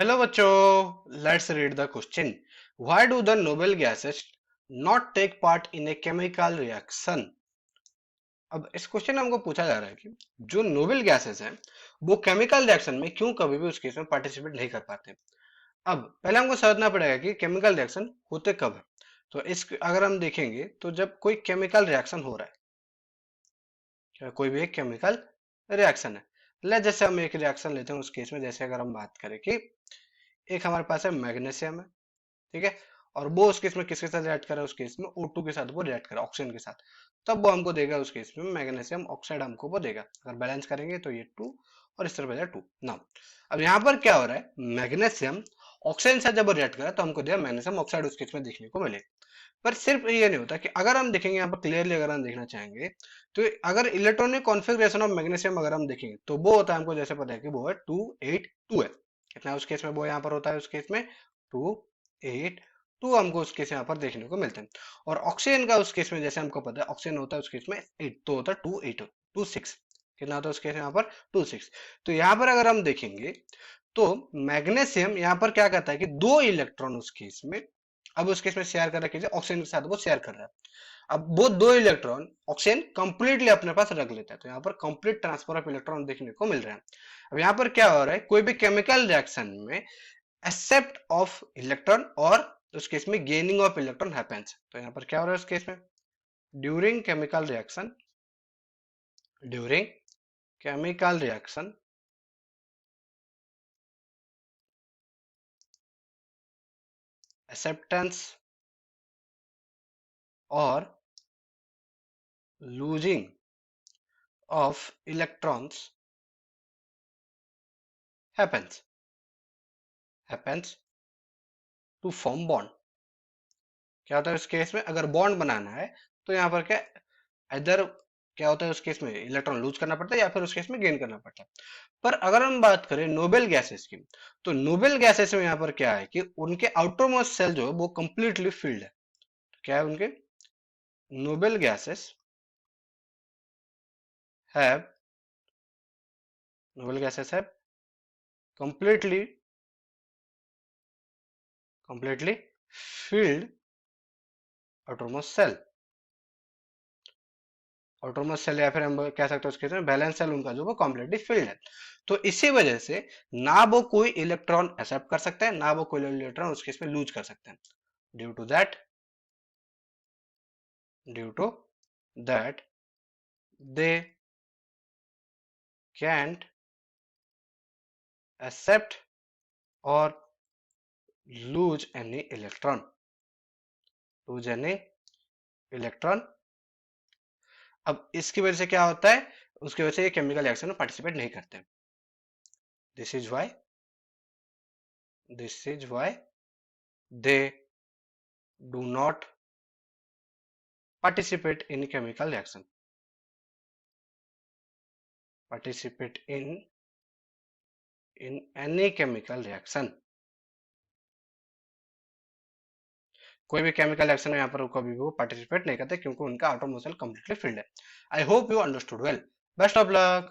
Hello बच्चों, let's read the question. Why do the noble gases not take part in a chemical reaction? अब इस question में हमको पूछा जा रहा है कि जो नोबल गैसेस हैं वो केमिकल रिएक्शन में क्यों कभी भी उस केस में पार्टिसिपेट नहीं कर पाते। अब पहले हमको समझना पड़ेगा कि केमिकल रिएक्शन होते कब है। तो इस अगर हम देखेंगे तो जब कोई केमिकल रिएक्शन हो रहा है, कोई भी एक केमिकल रिएक्शन है, ले जैसे हम एक रिएक्शन लेते हैं उस केस में, जैसे अगर हम बात करें कि एक हमारे पास है मैग्नीशियम है, ठीक है, और वो उस केस में किसके साथ रिएक्ट कर रहा है, उस केस में O2 के साथ वो रिएक्ट कर रहा है, ऑक्सीजन के साथ। तब वो हमको देगा उस केस में मैग्नीशियम ऑक्साइड हमको वो देगा। अगर बैलेंस करेंगे तो ये 2 और इस तरफ बचा 2 ना। अब यहाँ पर क्या हो रहा है, मैग्नीशियम ऑक्सीजन से जब वो रिएक्ट करा तो हमको दिया मैग्नीशियम ऑक्साइड उस केस में देखने को मिले। पर सिर्फ ये नहीं होता कि अगर हम देखेंगे यहाँ पर क्लियरली, अगर हम देखना चाहेंगे तो अगर इलेक्ट्रॉनिक कॉन्फ़िगरेशन ऑफ मैग्नीशियम अगर हम देखेंगे तो वो होता है, हमको जैसे पता है कि वो है 282 है। कितना उस केस में वो यहाँ पर होता है, उस केस में 282 हमको उस केस यहाँ पर देखने को मिलते हैं। और ऑक्सीजन का उस केस में जैसे हमको पता है ऑक्सीजन होता है उस केस में 8, तो होता है 286। कितना होता है उस केस में यहाँ पर 26। तो यहाँ पर अगर हम देखेंगे तो मैग्नीशियम यहाँ पर क्या करता है कि दो इलेक्ट्रॉन उस केस में, अब उस केस में शेयर कर रखिए ऑक्सीजन के साथ वो शेयर कर रहा है। अब वो दो इलेक्ट्रॉन ऑक्सीजन कंप्लीटली अपने पास रख लेता है, तो यहाँ पर कंप्लीट ट्रांसफर ऑफ इलेक्ट्रॉन देखने को मिल रहा है। अब यहाँ पर क्या हो रहा है, कोई भी केमिकल रिएक्शन में एक्सेप्ट ऑफ इलेक्ट्रॉन और उस केस में गेनिंग ऑफ इलेक्ट्रॉन हैपेंस। तो यहाँ पर क्या हो रहा है उस केस में, during chemical reaction, during chemical reaction acceptance और losing of electrons happens happens to form bond। क्या होता है उस केस में, अगर बॉन्ड बनाना है तो यहाँ पर क्या, इधर क्या होता है उस केस में इलेक्ट्रॉन लूज करना पड़ता है या फिर उस केस में गेन करना पड़ता है। पर अगर हम बात करें नोबेल गैसेस की, तो नोबेल गैसेस में यहाँ पर क्या है कि उनके आउटर मोस्ट सेल जो है वो कंप्लीटली फिल्ड है। तो क्या है उनके, noble gases have, noble gases have completely completely filled outermost cell। Autonomous cell या फिर हम कह सकते हैं उसके अंदर बैलेंस सेल उनका जो वो कम्प्लीटली फिल्ड है। तो इसी वजह से ना वो कोई इलेक्ट्रॉन एक्सेप्ट कर सकते हैं ना वो कोई इलेक्ट्रॉन उसके इसमें लूज कर सकते हैं। Due to that, due to that they can't accept और lose any electron, lose any electron. अब इसकी वजह से क्या होता है, उसकी वजह से ये केमिकल रिएक्शन में पार्टिसिपेट नहीं करते। This is why, this is why they do not participate in chemical reaction, participate in any chemical reaction। कोई भी केमिकल रिएक्शन में यहाँ पर कभी भी वो पार्टिसिपेट नहीं करते क्योंकि उनका ऑटोमोबाइल कंप्लीटली फील्ड है। I hope you understood well. Best of luck.